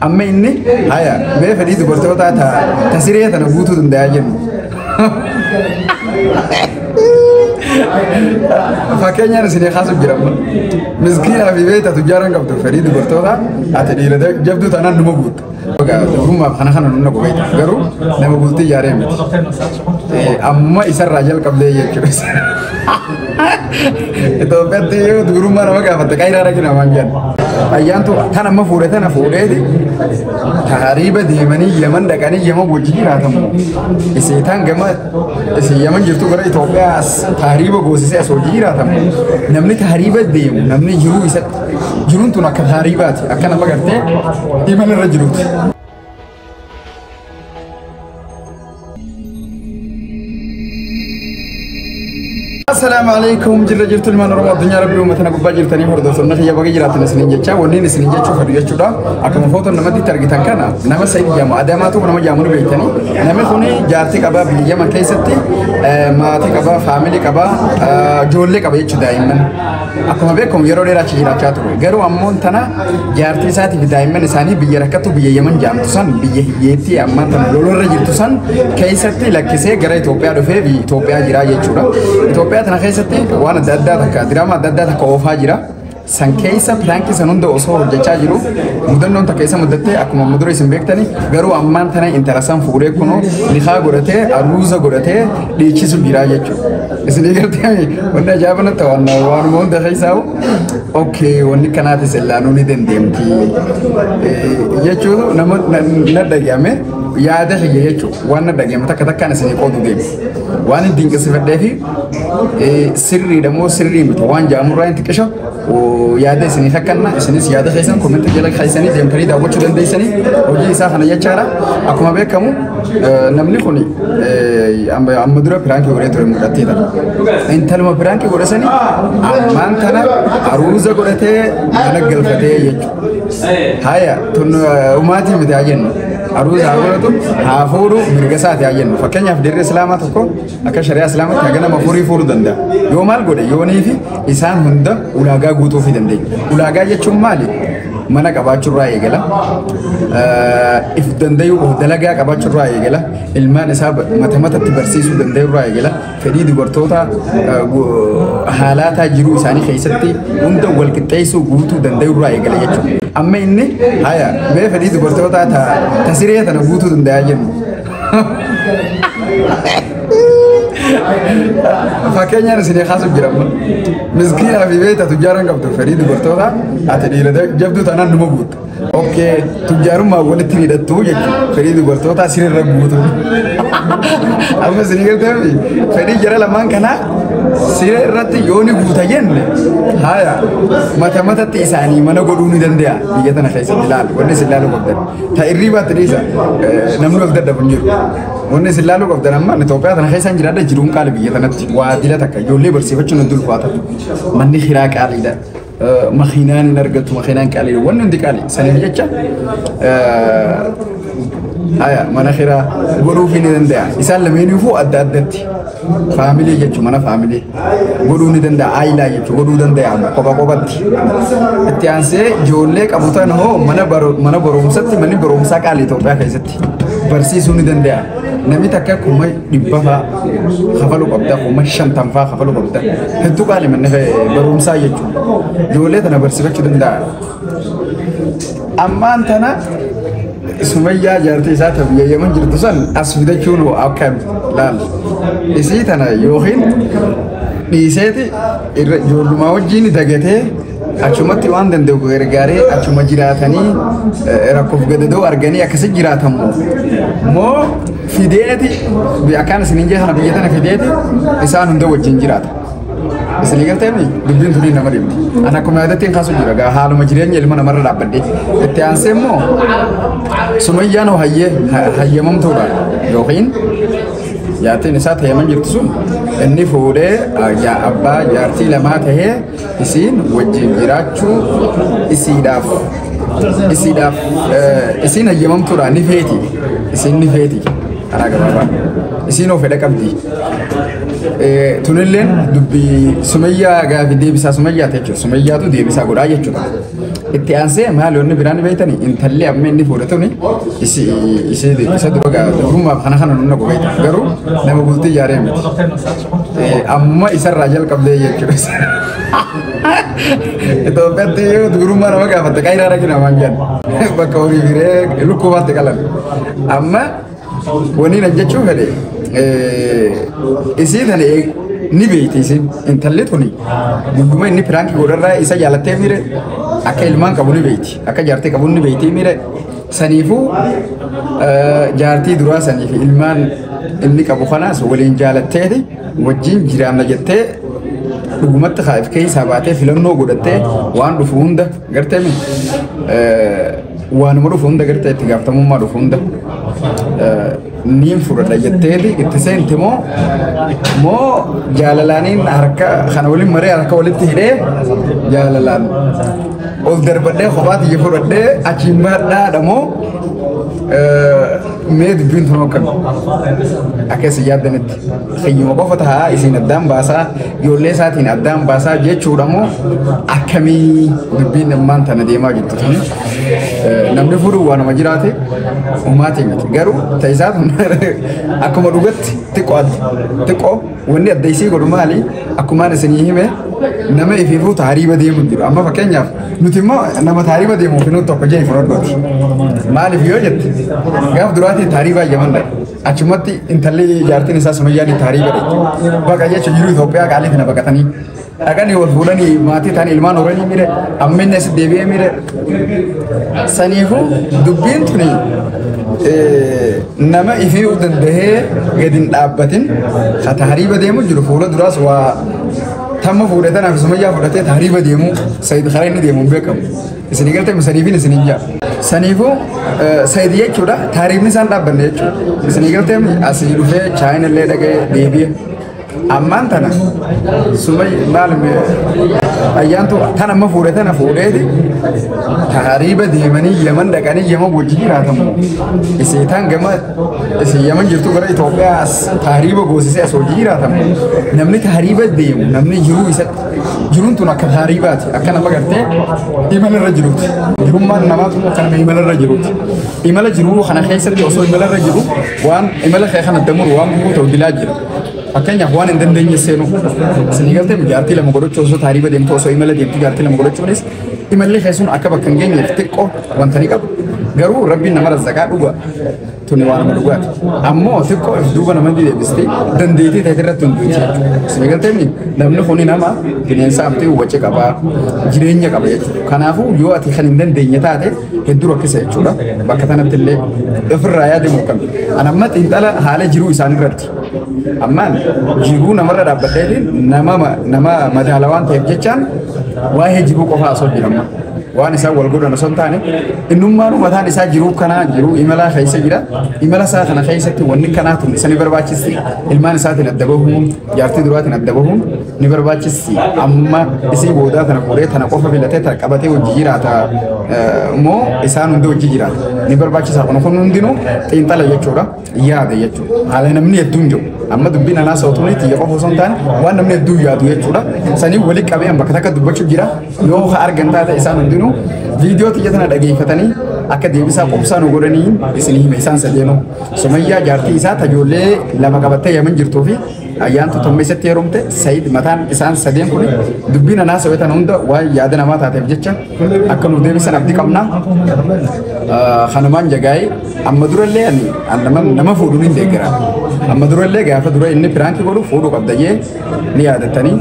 أما إني هيا ما فريد برتوتا تسيرية تنبوتو دنداجن فكأني أنا سني خاص بجرام مسكين في بيت تجارن قبض فريد برتوتا أتدي لده جبدو تانا نمبوت هم خنا نقول بيت قرو نمبوتي جارين أما إسر راجل قبل يجلس itu peti itu guru mana mereka فتك أي رأي كنا مانجان أيام تو ثنا ما فوري ثنا فوري دي تهريب دي مني يمن دكاني يمن بوجي راتم إسيتان جماعة إسي يمن جرتو كره إثيوبيا تهريب غوسي أسوجي راتم نمني تهريب دي نمني جرو إسات جرون تونا كتهريبات أكنا ما قرتي إيمان الرجلوت السلام عليكم جرجرت المنور الدنيا ربي ومتنا بباجر تاني هرد سنة هي بقى جرات نسنين جتشا ونين نسنين جتشو فريق جتشودا أكمل فوتو نمدي ترجتان كنا نما سيد جامع أدماتو نما جامون بيتني نما خوني جارتي كبا بيجا كيستي ما تكبا فاميلي كبا جولة كبا يجتشو دائما أكمل بيكم يرو ليرا تجيرا كاتو غيرو أمون تنا جارتي ساتي دائما نساني بيجركتو بيجيمن جام تسان بيجيتي أما تنا لولو رجل تسان كيستي لكيسة غير إثيوبيا دفع بي إثيوبيا جرا يجتشودا إثيوبيا تنا خيستي وانا دادا تكا دراما دادا تكا اوفا جرا سانكيسا بلانكي سنوند اوسو جچا جرو مدنون تكيسا مدته اكما مدري سمبكتني غرو امان تنا انترسان فوري كونو نخا غورته اروزا غورته ديچيسو جرا يچو اسني غرتي وانا جابنا توانا وان مون دخيساو اوكي وني كانات سلانو ني دندمتي يچو نم ندغيامه yaada hiyyeechu waan dhageemata katakkaan isin qoodu deemi waan dinqisiifadhee fi sirrii dhammoo sirrii miti waan jaamurraa inti qisha yaada isin takkanna isinis yaada keessan koomenti jala keessanii deemtanii daawwachuu dandeessanii hojii isaa kana jechaadha akkuma beekamu namni kun amma dura piraankii godhee ture mul'atteedha intaluma piraankii godhasanii ammaan tana aruuza godhatee mana galfatee jechuudha haya tun umaatii miti haa jennu aruuza haa godhatu haa fuudhu mirga isaati haa jennu fakkeenyaaf dirree islaamaa tokko akka shari'aa islaamaatti haga nama furii fuudhuu danda'a yoo maal godhe yoonii fi isaan hunda ulaagaa guutuufi dandeenya ulaagaa jechuun maali mana qabaachurraa eegala if dandayuu of dalagaa qabaachurraa eegala ilmaan isaa mata matatti barsiisuu dandayurraa eegala fedhii dubartoota haalaataa jiruu isaanii keessatti hunda wal qixxeessuu guutuu dandayurraa eegala jechuudha amma inni haya mee fedhii dubartoota tasiree tana guutuu dandayaa jennu fakkeenya isin xaasuf jiramu miskiina fi beeta tujjaaran qabdu fedhii dubartoota ati dhiirota jabdu tanaan numa guutu okay tujjaarummaa walitti hidhattu jechuudha fedhii dubartoota sirriirra guutu amma isin galteefi fedhii jara lamaan kanaa siree irratti yooni guuta jenne haya mata matatti isaanii mana godhuu ni danda'a biyya tana keessatti ilaalu wanni isin ilaaluu qabdan ta irriibaatti dhiisa namni of dadhabu hin jiru wanni isin ilaaluu qabdan amma Itoophiyaa tana keessaan jiraadha jiruun qaali biyya tanatti waa dila takka ijoollee barsiifachuun hin dulfaata manni hiraa qaaliidha makiinaan hin argattu makiinaan qaaliidha wanni hundi qaali saniif jecha haya mana hiraa godhuu fi ni danda'a isaan lameenifuu adda addatti family jechuun mana family godhuu ni danda'a aayilaa jechuun godhuu danda'a kopha kophatti itti aansee ijoollee qabutan hoo mana barumsatti manni barumsaa qaalii Itoophiyaa keessatti barsiisuu ni danda'a namni takka kuma 100 fa'aa kafaluu qabda kuma 50 fa'aa kafaluu qabda hedduu qaalii manni barumsaa jechuun ijoollee tana barsiifachuu danda'a ammaan tana Sumayyaa jaartii isaa ta'uu yeeman jirtu san as fidachuun akkam laal isii tana yookiin dhiiseeti ijoollumaa wajjin dagatee achumatti waan danda'u gargaaree achuma jiraatanii rakkoof gadadoo arganii akkasi jiraatamu moo fideeti akkaan isiniin jeesana biyya tana fideeti isaan hunda wajjin jiraata isini galteemi dubbiin tuni nama dhibdi ana akkuma yaadattiin kaasu jira gaa haaluma jireenya ilma namarra dhaabbadde itti aansee immoo Sumayyaan hayyamamtuudha yookiin jaartiin isaa ta'eeman jirtu sun inni fuudhee abbaa jaartii lamaa tahee isiin wajjin jiraachuu isiidhaaf isiin hayyamamtuudha ni feeti isiin ni feeti karaa gabaabaa isiin of fedha qabdi tunilleen dubbii Sumayyaa gaafi deebisaa Sumayyaa jechuudha Sumayyaatu deebisaa godhaa jechuudha التأنسة ما لون براني بيتني إن تلي أمني فورتوني يصير بقى روما خنا نونا بقيت غيره نما بولتي جارين أما يصير رجال قبل يكبس itu berarti itu rumah orang apa tak kaya lagi namanya bakal orang lu kuat kalan amma wani nanya cuci deh isi tadi ni beti isi internet honi cuma ini perangki gorara isa jalan temire akal ilman kabuni beti akal jarte kabuni beti mire sanifu jarti dua sanifu ilman ini kabu khanas walin jalan tedi wajin jiram najete حكومات خايف كيس هبعته في لونه قدرته وان رفونده قرته من وان مرفونده قرته تجاب تمام ما رفونده نيم فرد يجتهد اتسين تمو مو جاللانين حركة خنولين مري حركة ولد تهده جاللان أولدر بدأ خبات يفرد أشيمات دا دمو ميد بنت نوكن أكيس يادنت خيم وقفتها إسين الدم باسا يولي ساتين الدم باسا جيتشو دمو أكمي بين من تنديما جت نمد فرو وانا مجراتي وماتي مت غيرو تيزات أكو مروبت تقو وني الديسي قرمالي أكو ما نسنيه nama ififu taariba deemu jiru amma fakkeenyaaf nuti immoo nama taariba deemu fi nuti tokko jee fudhadhooti maaliif yoo jette gaaf duraati taariba yaman dha achumatti intalli jaartiin isaa sumayyaanii taariba dha baqa jechuun jiru Itoophiyaa qaalii kana baqatanii dhaqanii wal fuudhanii maatii ta'an ilmaan horanii mire amminne si deebi'ee mire saniifu dubbiin tuni nama ifii dandahee gadi hin dhaabbatin ka taariba deemu jiru fuula duraas waa تم فورتنا في سمية فورتة تهريب ديمو سيد خارين ديمو بكم سنيقلت مسريفين سنيجا سنيفو سيدية كذا تهريب نسان رابنده سنيقلت أسيرو في چاين اللي دكه ديبي أمان تنا سمي معلم أيام تو تنا ما فورتنا فورتة تهريب ديمني يمن دكاني يمن بوجي راتم إسيتان جماعة إسي يمن جرتو كره إثيوبيا تهريب بوسيس أسوجي راتم نمني تهريب ديم نمني جرو إسات جرون تونا كتهريبات أكنا بقرته إيمان الرجلوت جرون ما نمات كنا إيمان الرجلوت إيمان الجرو خنا خيسر جوسو إيمان الرجلو وان إيمان خيخنا الدمر وان بوتو دلاجر أكني أخوان عندن دنيا سينو سنيقلت مجارتي لما قررت شو تهريب ديم توسو إيمان ديم تجارتي لما قررت شو نيس إيمان اللي خيسون أكبر كنجين يفتكوا وانتني كاب غرو ربي نمر الزكاة دوبا توني وانا مدوغات أمو تبقى دوبا نمدي دي بستي دنديتي تهترت تندوتي سنيقلت مني نمني خوني نما كنين سامتي ووچه كبا جرينيا كبا يجو كنافو يو أتي خليندن دينيا تاتي هدورو كسي يجورا بكتانا بتلي افر رايا دي مكم أنا ما تنتالا حالة جرو إساني رتي أمان جرو نمر رابطة نما مدهلوان تهجيشان واحد جرو قفا أصول جرما waan isaa wal godhana son taane innummaanu mataan isaa jiruu kana jiru imala khaysa jira imala saa kana khaysatti wanni kanaatu isani barbaachisi ilmaan isaatiin addabahuun jaartii duraatiin addabahuun ni barbaachisi amma isii boodaa tana qoree tana qofa filatee tana qabatee hojii jiraata moo isaan hundi hojii jiraata ni barbaachisa kun hundinuu xiinxala jechuudha yaada jechuudha haala namni hedduun jiru amma dubbiin anaa sa'utuun xiyya qofa son taane waan namni hedduu yaadu jechuudha sanii wali qabee bakka takka dubbachuu jira yoo argan taate isaan hundinuu فيديو تيجتنا دقيقة فتني أكيد يبصا قبصان وقرني بسنيه ميسان سدينه سمية جارتي إسات هجولة لما قبضت يمن جرتوفي أيام تطمي ستيرومته سعيد مثلا إنسان سدين كله دبينا ناس ويتنا هندا ويادنا ما تعرف جتة أكن ودي بسنا بدي كمنا خنمان جاي أما دور اللي يعني أنا ما فودونين دكرا أما دور اللي جاي فدور إني برانك يقولوا فودو قبضة نيادة تاني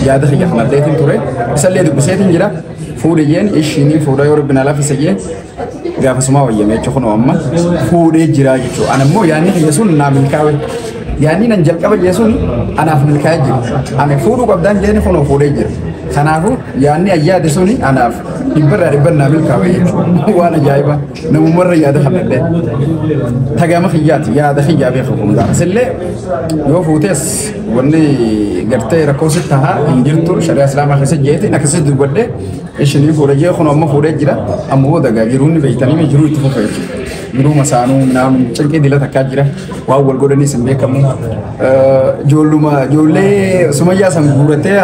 يادة خيار خمدتين توري سلي دبسيتين جرا فوريين إيشيني فورا يوربنا لا في سجين قاف سما ويا ما تكونوا أما فوري جرا يجوا أنا مو يعني يسون نامل كاوي يعني ننجل كاوي يسون أنا في الكاجي أنا فورو قبضان جاني خنو فوري جرا خنافو يعني أياد سوني أنا ربنا نامل كاوي وأنا جايبه نمر يا ده خمدة تجمع خيات يا ده خيات بيخوفون ده سلة يوفوتس وني قرتي ركوستها إنجلتور شريعة إسلام خسر جيتي نكسر دوبده إيش اللي فورجيه خنوا أما فورج جرا أما هو ده جيرون بيتاني من جرو يتفوق فيه جرو مسانو نام شنكي دلها تكاجرا وأول قرني سميه كمو جولة سمايا سمغورته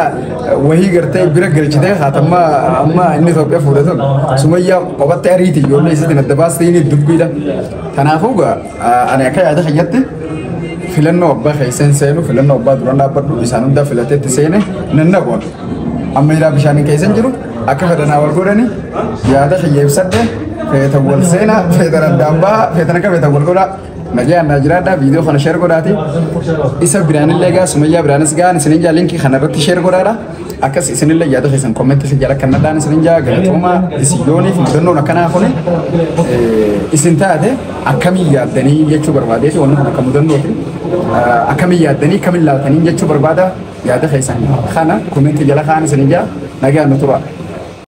وهي قرتي برا قرشته خاتم ما أما إني ثوبه فودتون سمية قبضت أريتي يوم ليس تندباس تيني الدبيلة تنافوجا أنا أكيد هذا خيّتي فيلنا أبغى خيسين سينو فيلنا أبغى دورنا أبغى بيسانو دا فيلته تسينه ننقون أما إذا بيشاني كيسن جرو أكيد أنا أول كوراني يا هذا خيّي بسده في تقول سينا في ترى دابا في ترى كم في تقول كورا نجى نجرا دا فيديو خنا شير كوراتي إسا براني لقى سمية برانس جان سنينجا لينكي خنا رتي شير كورا أكاس إسنين اللي يا ده خيسن كومنت سجارة كنا دان سنينجا قلتهما إسيوني في مدنو نكنا خوني إسنتا ده أكمل يادني يجوا بربادة ونه كمدنو أكمل يادني كمل لا تاني يجوا بربادة يا ده خيسن خنا كومنت جلا خان سنينجا نجى نطرا